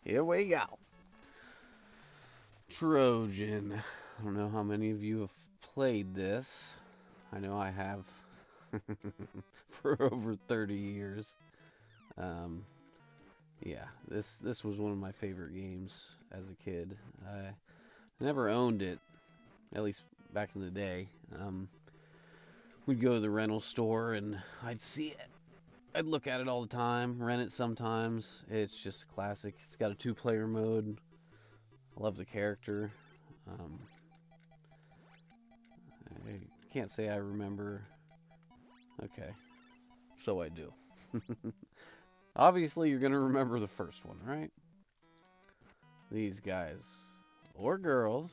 Here we go. Trojan. I don't know how many of you have played this. I know I have for over 30 years. Um, yeah, this was one of my favorite games as a kid. I never owned it, at least back in the day. We'd go to the rental store and I'd see it. I'd look at it all the time, rent it sometimes. It's just a classic. It's got a two-player mode. I love the character. Um, I can't say I remember. Okay, so I do. Obviously, you're going to remember the first one, right? These guys. Or girls.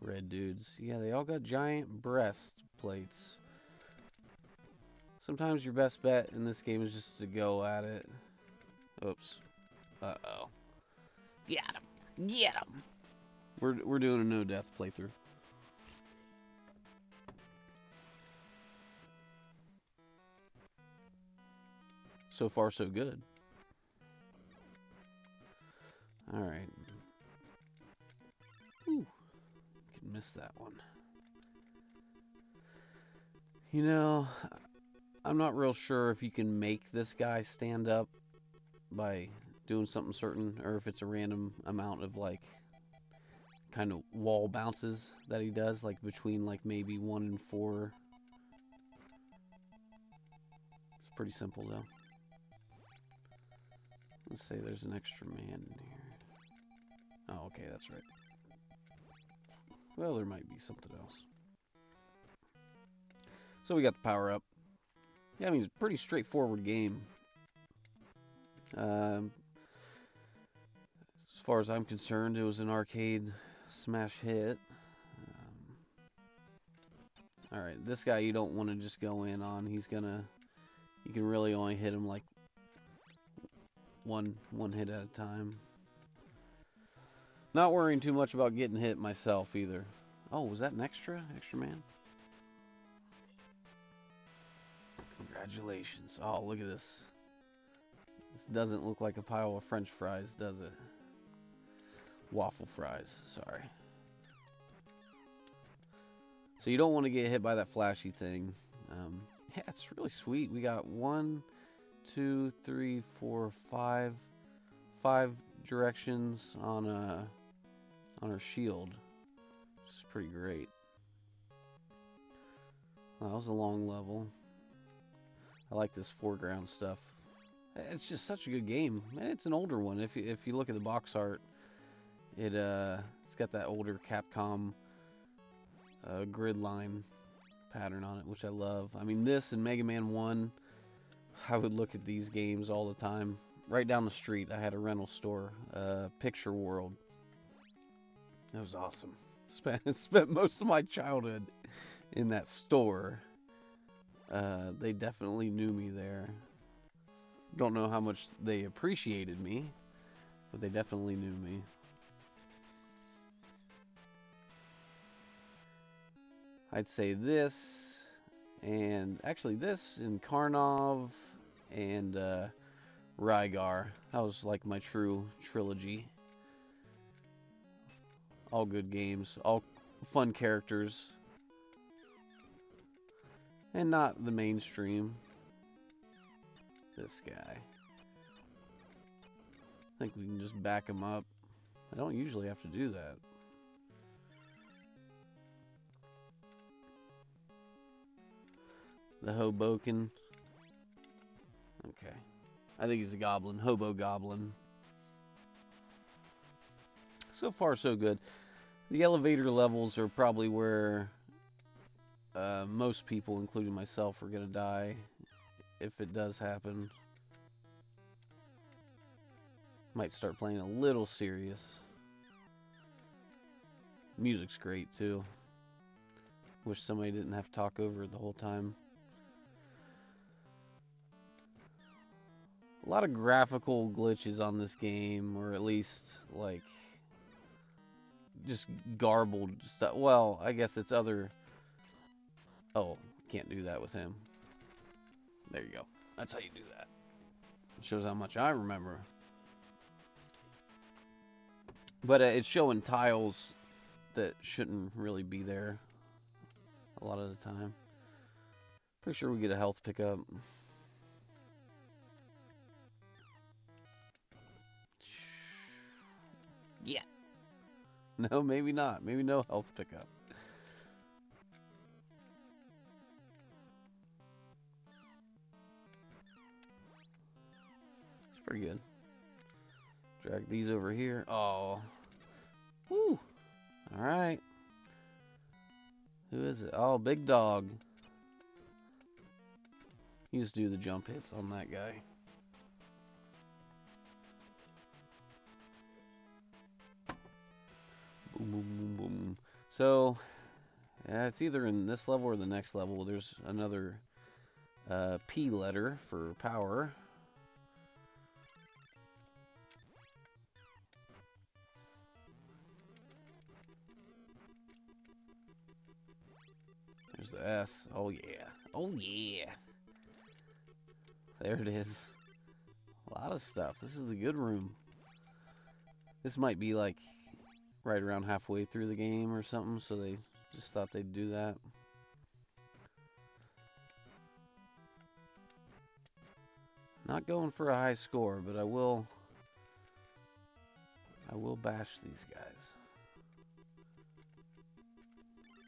Red dudes. Yeah, they all got giant breastplates. Sometimes your best bet in this game is just to go at it. Oops. Uh-oh. Get him! Get him! We're doing a no-death playthrough. So far, so good. Alright. Ooh. Can miss that one. You know, I'm not real sure if you can make this guy stand up by doing something certain, or if it's a random amount of, like, kind of wall bounces that he does, like between, like, maybe 1 and 4. It's pretty simple, though. Let's say there's an extra man in here. Oh, okay, that's right. Well, there might be something else. So we got the power up. Yeah, I mean, it's a pretty straightforward game. As far as I'm concerned, it was an arcade smash hit. Alright, this guy you don't want to just go in on. He's gonna... You can really only hit him like one hit at a time. Not worrying too much about getting hit myself either. Oh, was that an extra man? Congratulations. Oh, look at this. This doesn't look like a pile of French fries, does it? Waffle fries, sorry. So you don't want to get hit by that flashy thing. Yeah, it's really sweet. We got 1, 2, 3, 4, 5 directions on our shield, which is pretty great. Well, that was a long level. I like this foreground stuff. It's just such a good game, and it's an older one. If you look at the box art, it's got that older Capcom grid line pattern on it, which I love. I mean, this and Mega Man 1, I would look at these games all the time. Right down the street, I had a rental store, Picture World. That was awesome. Spent most of my childhood in that store. They definitely knew me there. Don't know how much they appreciated me, but they definitely knew me. I'd say this, and actually this, and Karnov, and Rygar. That was like my true trilogy. All good games, all fun characters, and not the mainstream. This guy. I think we can just back him up. I don't usually have to do that. The Hoboken. Okay. I think he's a goblin. Hobo goblin. So far, so good. The elevator levels are probably where most people, including myself, are going to die. If it does happen. Might start playing a little serious. Music's great, too. Wish somebody didn't have to talk over it the whole time. A lot of graphical glitches on this game, or at least, like, just garbled stuff. Well, I guess it's other... Oh, can't do that with him. There you go. That's how you do that. Shows how much I remember. But it's showing tiles that shouldn't really be there a lot of the time. Pretty sure we get a health pickup. Yeah. No, maybe not. Maybe no health pickup. It's pretty good. Drag these over here. Oh. Woo. Alright. Who is it? Oh, big dog. You just do the jump hits on that guy. Boom, boom, boom, boom. So, yeah, it's either in this level or the next level. There's another P letter for power. There's the S. Oh, yeah. Oh, yeah. There it is. A lot of stuff. This is the good room. This might be like right around halfway through the game or something, so they just thought they'd do that. Not going for a high score, but I will bash these guys.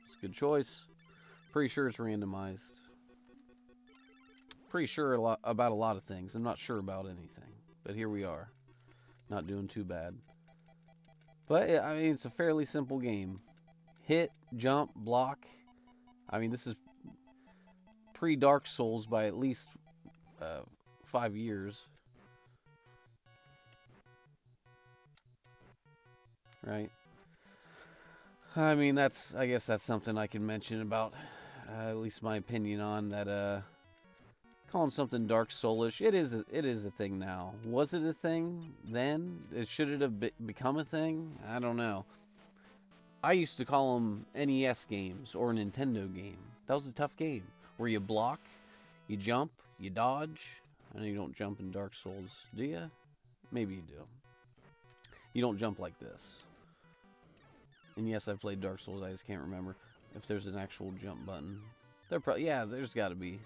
It's a good choice. Pretty sure it's randomized. Pretty sure about a lot of things. I'm not sure about anything, but here we are. Not doing too bad. But, I mean, it's a fairly simple game. Hit, jump, block. I mean, this is pre-Dark Souls by at least 5 years. Right? I mean, I guess that's something I can mention about, at least my opinion on that, calling something Dark Soulish, it is a thing now. Was it a thing then? Should it have become a thing? I don't know. I used to call them NES games or a Nintendo game. That was a tough game where you block, you jump, you dodge. I know you don't jump in Dark Souls, do you? Maybe you do. You don't jump like this. And yes, I've played Dark Souls. I just can't remember if there's an actual jump button. Yeah, there's got to be.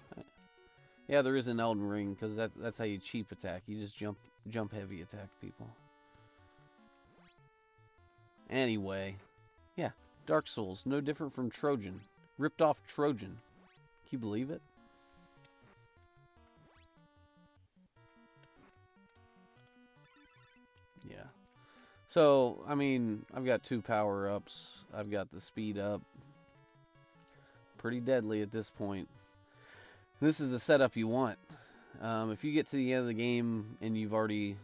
Yeah, there is an Elden Ring, because that's how you cheap attack. You just jump heavy attack people. Anyway, yeah, Dark Souls, no different from Trojan. Ripped off Trojan. Can you believe it? Yeah. So, I mean, I've got 2 power-ups. I've got the speed up. Pretty deadly at this point. This is the setup you want. If you get to the end of the game and you've already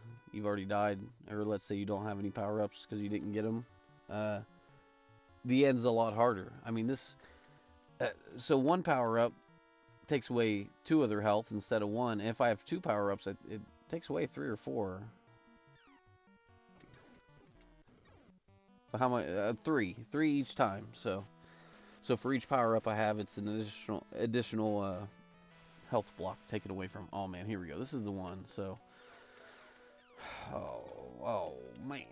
died, or let's say you don't have any power-ups because you didn't get them, the end's a lot harder. I mean, so 1 power-up takes away 2 of their health instead of 1. And if I have 2 power-ups, it takes away 3 or 4. How much? 3 each time. So for each power-up I have, it's an additional health block taken away from. Oh man, here we go. This is the one. So, oh man,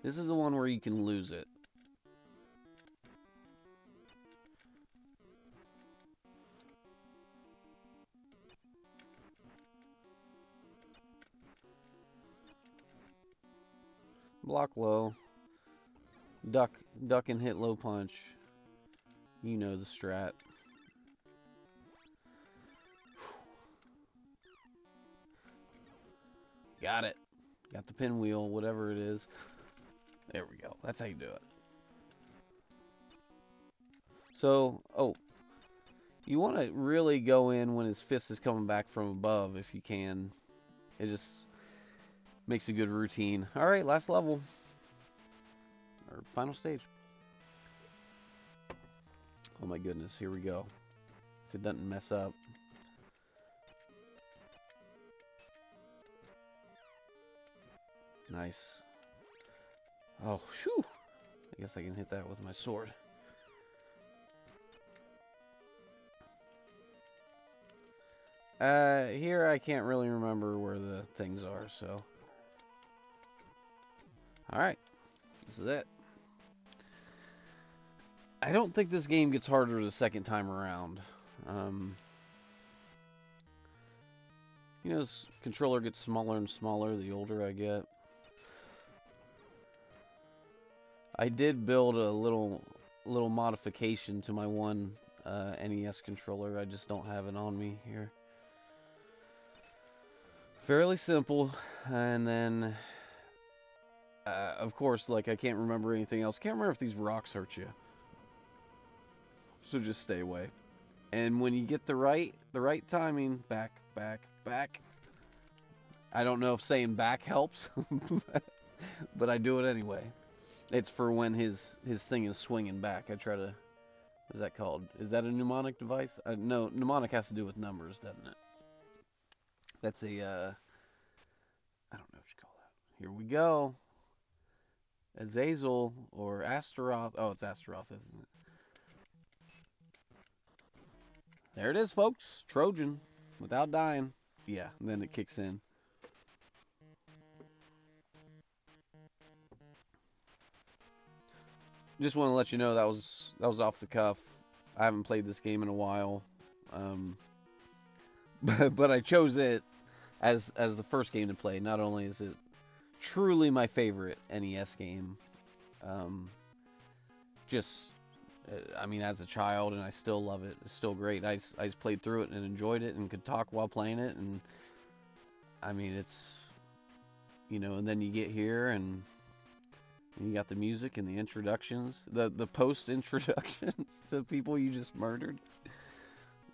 this is the one where you can lose it. Block low, duck and hit low punch. You know the strat. Got it. Got the pinwheel, whatever it is. There we go. That's how you do it. So, you want to really go in when his fist is coming back from above if you can. It just makes a good routine. Alright, last level. Or final stage. Oh my goodness, here we go. If it doesn't mess up. Nice. Oh, whew. I guess I can hit that with my sword. Here I can't really remember where the things are, so. Alright, this is it. I don't think this game gets harder the second time around. You know, this controller gets smaller and smaller the older I get. I did build a little modification to my one NES controller. I just don't have it on me here. Fairly simple, and then of course, like I can't remember anything else. Can't remember if these rocks hurt you, so just stay away. And when you get the right timing, back, back, back. I don't know if saying back helps, but I do it anyway. It's for when his thing is swinging back. I try to. What's that called? Is that a mnemonic device? No, mnemonic has to do with numbers, doesn't it? That's a. I don't know what you call that. Here we go. Azazel or Astaroth. Oh, it's Astaroth, isn't it? There it is, folks. Trojan, without dying. Yeah, and then it kicks in. Just want to let you know that was off the cuff. I haven't played this game in a while, but I chose it as the first game to play. Not only is it truly my favorite NES game, just I mean, as a child, and I still love it. It's still great. I just played through it and enjoyed it and could talk while playing it, and I mean, it's, you know, and then you get here and you got the music and the introductions, the post introductions to people you just murdered,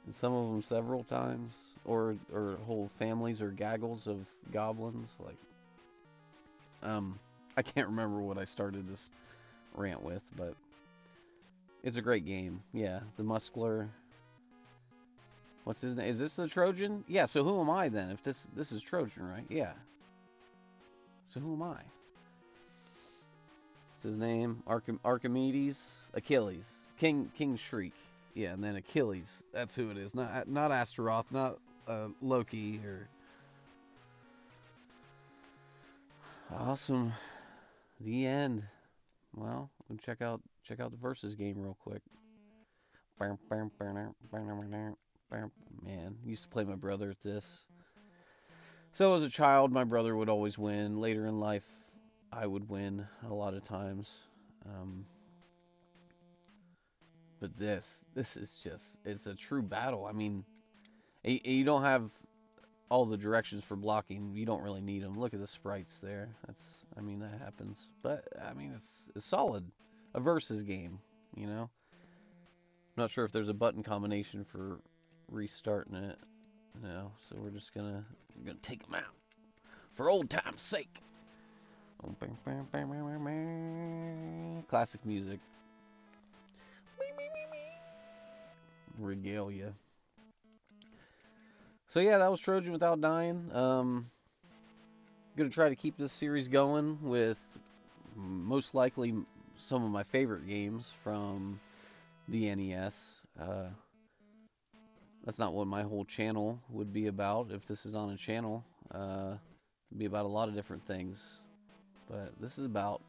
and some of them several times, or whole families or gaggles of goblins. Like, I can't remember what I started this rant with, but it's a great game. Yeah, the muscular. What's his name? Is this the Trojan? Yeah. So who am I then? If this is Trojan, right? Yeah. So who am I? His name Archimedes, Achilles, King Shriek, yeah, and then Achilles. That's who it is. Not Astaroth, not Loki or. Awesome. The end. Well, we'll check out the versus game real quick. Man, used to play my brother at this. So as a child, my brother would always win. Later in life, I would win a lot of times. But this is just, it's a true battle. I mean, you don't have all the directions for blocking. You don't really need them. Look at the sprites there. I mean, that happens. But, I mean, it's solid. A versus game, you know? I'm not sure if there's a button combination for restarting it. No, so we're gonna take them out. For old time's sake. Classic music. Regalia. So yeah, that was Trojan without dying. Gonna try to keep this series going with most likely some of my favorite games from the NES. That's not what my whole channel would be about. If this is on a channel, it'd be about a lot of different things. But this is about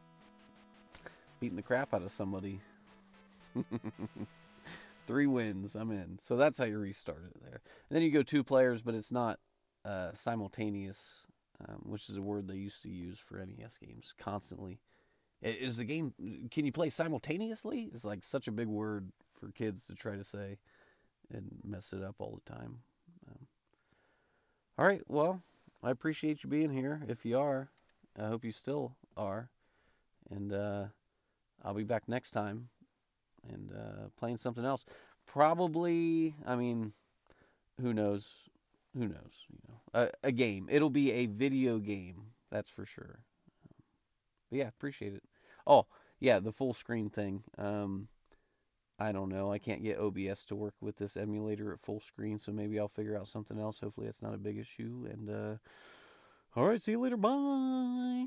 beating the crap out of somebody. 3 wins, I'm in. So that's how you restart it there. And then you go 2 players, but it's not simultaneous, which is a word they used to use for NES games constantly. Is the game, can you play simultaneously? It's like such a big word for kids to try to say and mess it up all the time. All right, well, I appreciate you being here. If you are, I hope you still are. And I'll be back next time and playing something else. Probably, I mean, who knows? Who knows? You know, a game. It'll be a video game, that's for sure. But yeah, appreciate it. Oh, yeah, the full screen thing. I don't know. I can't get OBS to work with this emulator at full screen, so maybe I'll figure out something else. Hopefully, it's not a big issue. And all right, see you later. Bye.